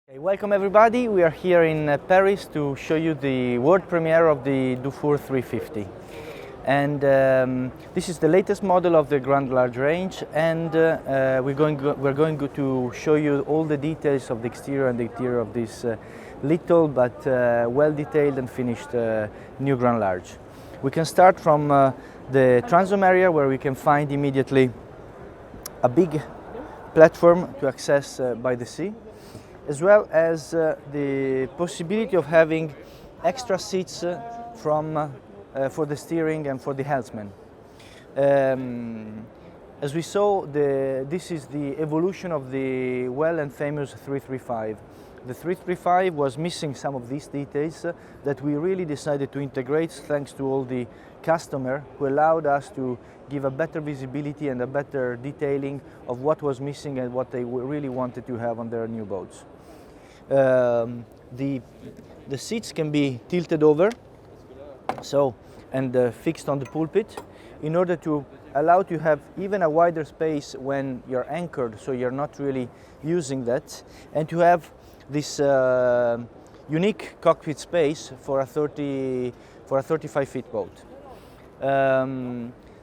Okay, welcome everybody. We are here in Paris to show you the world premiere of the Dufour 350. And this is the latest model of the Grand Large range, and we're going to show you all the details of the exterior and the interior of this little but well detailed and finished new Grand Large. We can start from the Transom area, where we can find immediately a big platform to access by the sea, as well as the possibility of having extra seats for the steering and for the helmsman. As we saw, this is the evolution of the well and famous 335. The 335 was missing some of these details that we really decided to integrate, thanks to all the customer who allowed us to give a better visibility and a better detailing of what was missing and what they really wanted to have on their new boats. The seats can be tilted over and fixed on the pulpit in order to allow to have even a wider space when you're anchored, so you're not really using that, and to have this unique cockpit space for a 35 feet boat.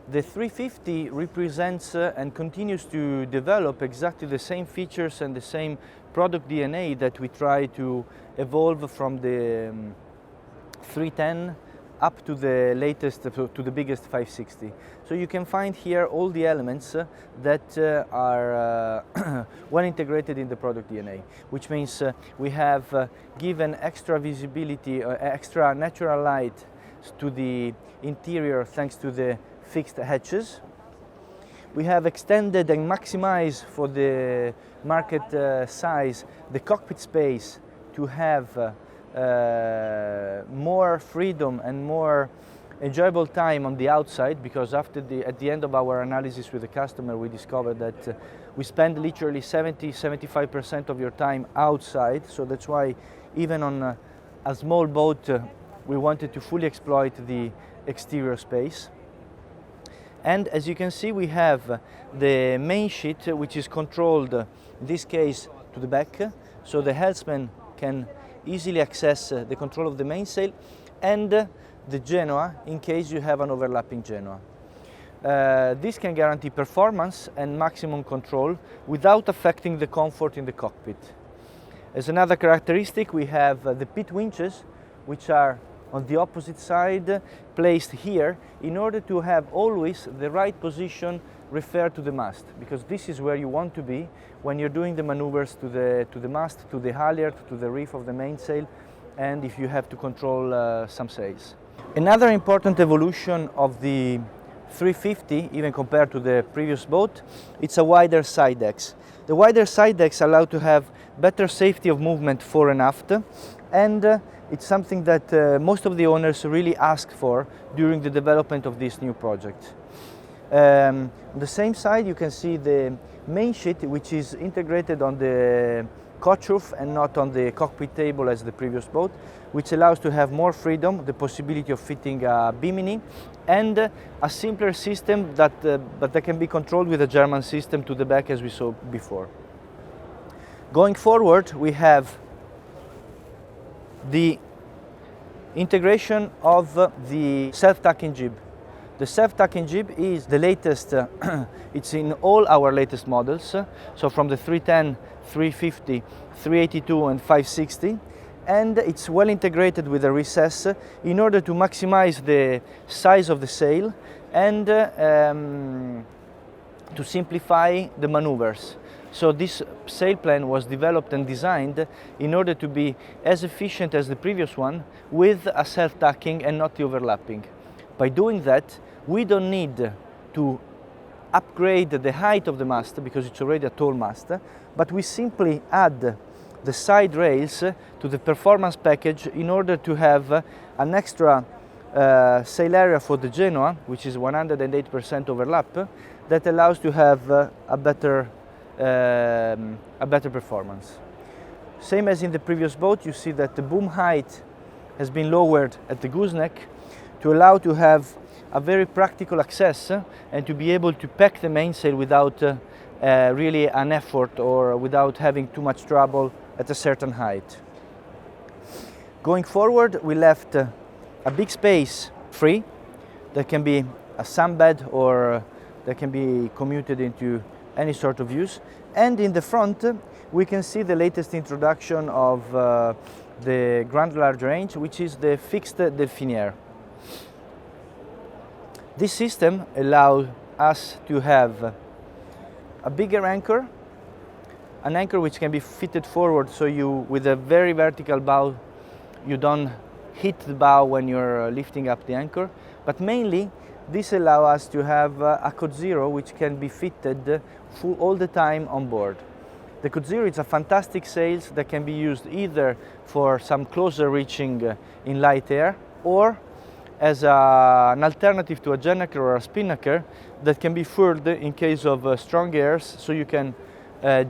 The 350 represents and continues to develop exactly the same features and the same product DNA that we try to evolve from the 310 up to the latest, to the biggest 560. So you can find here all the elements that are well integrated in the product DNA, which means we have given extra visibility, extra natural light to the interior thanks to the fixed hatches. We have extended and maximized for the market size the cockpit space to have more freedom and more enjoyable time on the outside, because at the end of our analysis with the customer, we discovered that we spend literally 70–75% of your time outside. So that's why even on a small boat we wanted to fully exploit the exterior space. And as you can see, we have the main sheet, which is controlled, in this case, to the back, so the helmsman can easily access the control of the mainsail and the Genoa in case you have an overlapping Genoa. This can guarantee performance and maximum control without affecting the comfort in the cockpit. As another characteristic, we have the pit winches, which are on the opposite side, placed here in order to have always the right position referred to the mast, because this is where you want to be when you're doing the maneuvers to the mast, to the halyard, to the reef of the mainsail, and if you have to control some sails. Another important evolution of the 350, even compared to the previous boat, it's a wider side decks. The wider side decks allow to have better safety of movement fore and aft, and it's something that most of the owners really ask for during the development of this new project. On the same side, you can see the main sheet, which is integrated on the coach roof and not on the cockpit table as the previous boat, which allows to have more freedom, the possibility of fitting a bimini, and a simpler system but that can be controlled with a German system to the back, as we saw before. Going forward, we have the integration of the self-tacking jib. The self-tacking jib is the latest, it's in all our latest models, so from the 310, 350, 382 and 560, and it's well integrated with a recess in order to maximize the size of the sail and to simplify the maneuvers. So this sail plan was developed and designed in order to be as efficient as the previous one, with a self-tacking and not the overlapping. By doing that, we don't need to upgrade the height of the mast, because it's already a tall mast, but we simply add the side rails to the performance package in order to have an extra sail area for the Genoa, which is 108% overlap, that allows to have a better performance. Same as in the previous boat, you see that the boom height has been lowered at the gooseneck to allow to have a very practical access and to be able to pack the mainsail without really an effort, or without having too much trouble at a certain height. Going forward, we left a big space free that can be a sunbed or that can be commuted into any sort of use. And in the front, we can see the latest introduction of the Grand Large range, which is the fixed Delphinière. This system allows us to have a bigger anchor, an anchor which can be fitted forward, so you, with a very vertical bow, you don't hit the bow when you're lifting up the anchor. But mainly, this allows us to have a Code Zero which can be fitted full all the time on board. The Code Zero is a fantastic sail that can be used either for some closer reaching in light air, or as an alternative to a gennaker or a spinnaker that can be furled in case of strong airs, so you can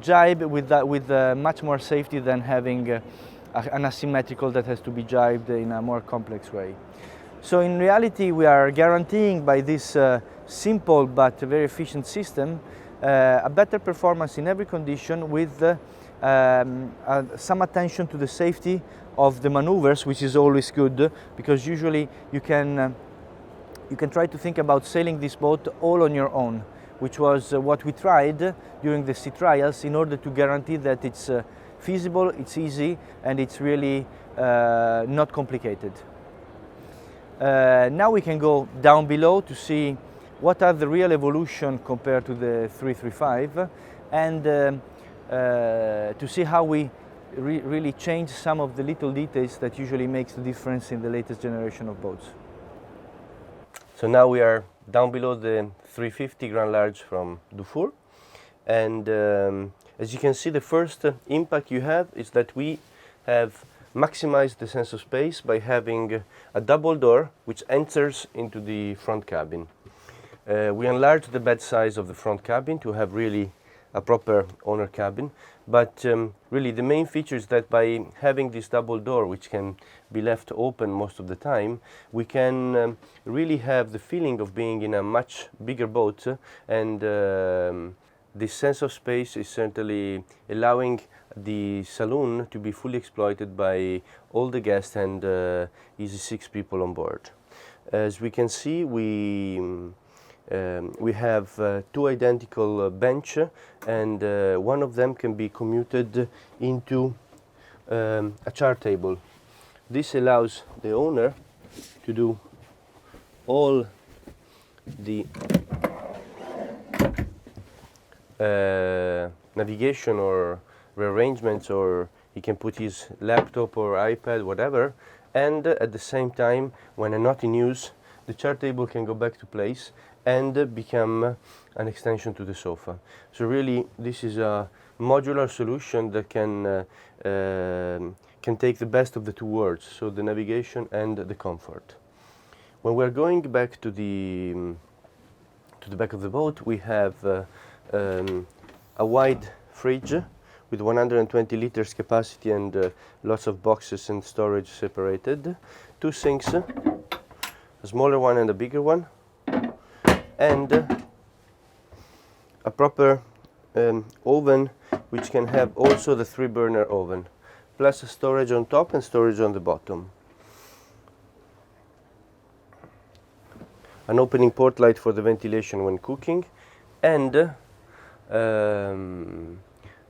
jibe with much more safety than having an asymmetrical that has to be jibed in a more complex way. So in reality, we are guaranteeing by this simple but very efficient system a better performance in every condition, with some attention to the safety of the maneuvers, which is always good, because usually you can try to think about sailing this boat all on your own, which was what we tried during the sea trials, in order to guarantee that it's feasible, it's easy, and it's really not complicated. Now we can go down below to see what are the real evolution compared to the 335, and to see how we really change some of the little details that usually makes the difference in the latest generation of boats. So now we are down below the 350 Grand Large from Dufour, and as you can see, the first impact you have is that we have maximized the sense of space by having a double door which enters into the front cabin. We enlarged the bed size of the front cabin to have really a proper owner cabin, but really the main feature is that by having this double door, which can be left open most of the time, we can really have the feeling of being in a much bigger boat, and this sense of space is certainly allowing the saloon to be fully exploited by all the guests and easy 6 people on board. As we can see, we have 2 identical bench, and one of them can be commuted into a chart table. This allows the owner to do all the navigation or rearrangements, or he can put his laptop or iPad, whatever, and at the same time, when I'm not in use, the chart table can go back to place and become an extension to the sofa. So really, this is a modular solution that can take the best of the 2 worlds, so the navigation and the comfort. When we're going back to the back of the boat, we have a wide fridge with 120 liters capacity and lots of boxes and storage separated, 2 sinks, a smaller one and a bigger one, and a proper oven which can have also the 3-burner oven, plus a storage on top and storage on the bottom. An opening port light for the ventilation when cooking, and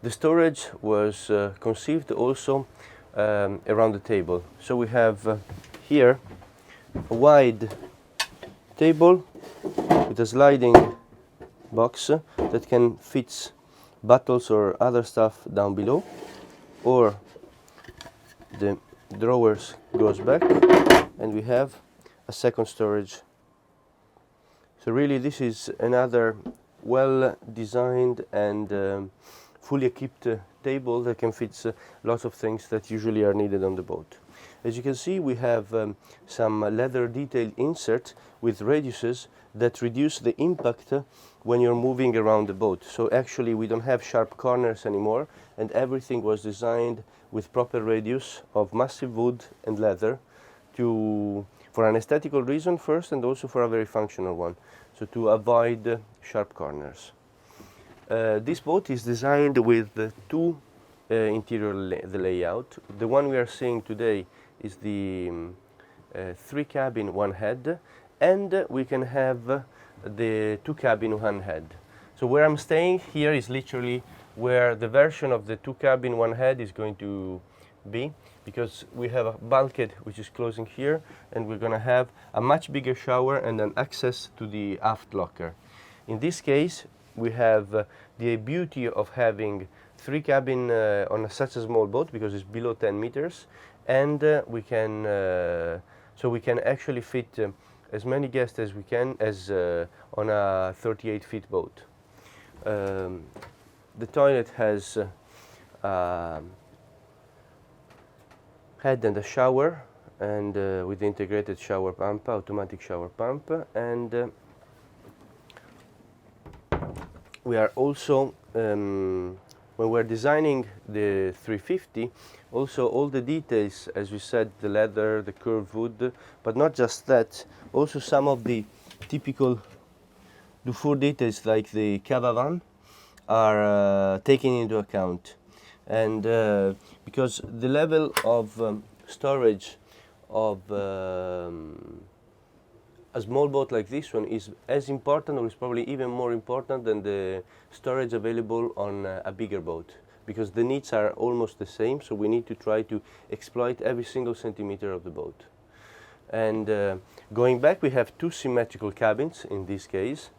the storage was conceived also around the table. So we have here a wide table with a sliding box that can fit bottles or other stuff down below, or the drawers goes back and we have a second storage. So really this is another well designed and fully equipped table that can fit lots of things that usually are needed on the boat. As you can see, we have some leather detail insert with radiuses that reduce the impact when you're moving around the boat. So actually we don't have sharp corners anymore, and everything was designed with proper radius of massive wood and leather for an aesthetical reason first, and also for a very functional one, so to avoid sharp corners. This boat is designed with 2 interior the layout. The one we are seeing today is the 3 cabin, 1 head, and we can have the 2 cabin, 1 head. So where I'm staying here is literally where the version of the 2 cabin, 1 head is going to be, because we have a bulkhead which is closing here, and we're going to have a much bigger shower and an access to the aft locker. In this case, we have the beauty of having 3 cabin on such a small boat, because it's below 10 meters, and we can actually fit as many guests as we can as on a 38 feet boat. The toilet has head and a shower, and with the integrated shower pump, automatic shower pump, and we are also, when we're designing the 350, also all the details, as we said, the leather, the curved wood, but not just that, also some of the typical Dufour details like the caravan are taken into account. And because the level of storage of a small boat like this one is as important, or is probably even more important than the storage available on a bigger boat, because the needs are almost the same, so we need to try to exploit every single centimeter of the boat. And going back, we have 2 symmetrical cabins in this case,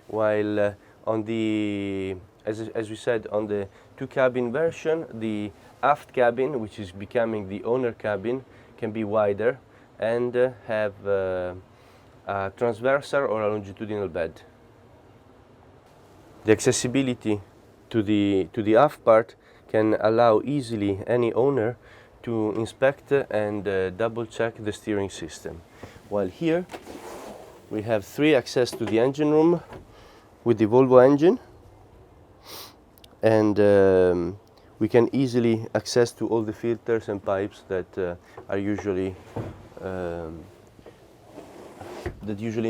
while on the, as we said, on the 2 cabin version, the aft cabin, which is becoming the owner cabin, can be wider and have a transversal or a longitudinal bed. The accessibility to the aft part can allow easily any owner to inspect and double check the steering system. While here we have 3 access to the engine room with the Volvo engine, and we can easily access to all the filters and pipes that are usually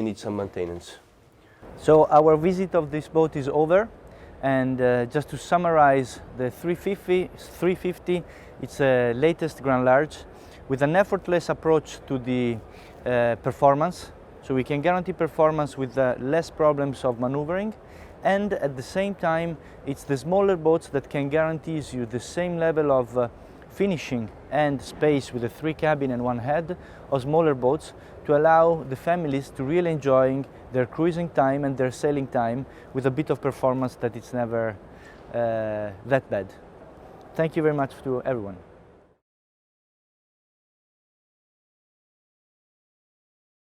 need some maintenance. So our visit of this boat is over, and just to summarize, the 350, it's a latest Grand Large with an effortless approach to the performance. So we can guarantee performance with less problems of maneuvering, and at the same time it's the smaller boats that can guarantee you the same level of finishing and space with a 3 cabin and 1 head of smaller boats, to allow the families to really enjoying their cruising time and their sailing time with a bit of performance that it's never that bad. Thank you very much to everyone.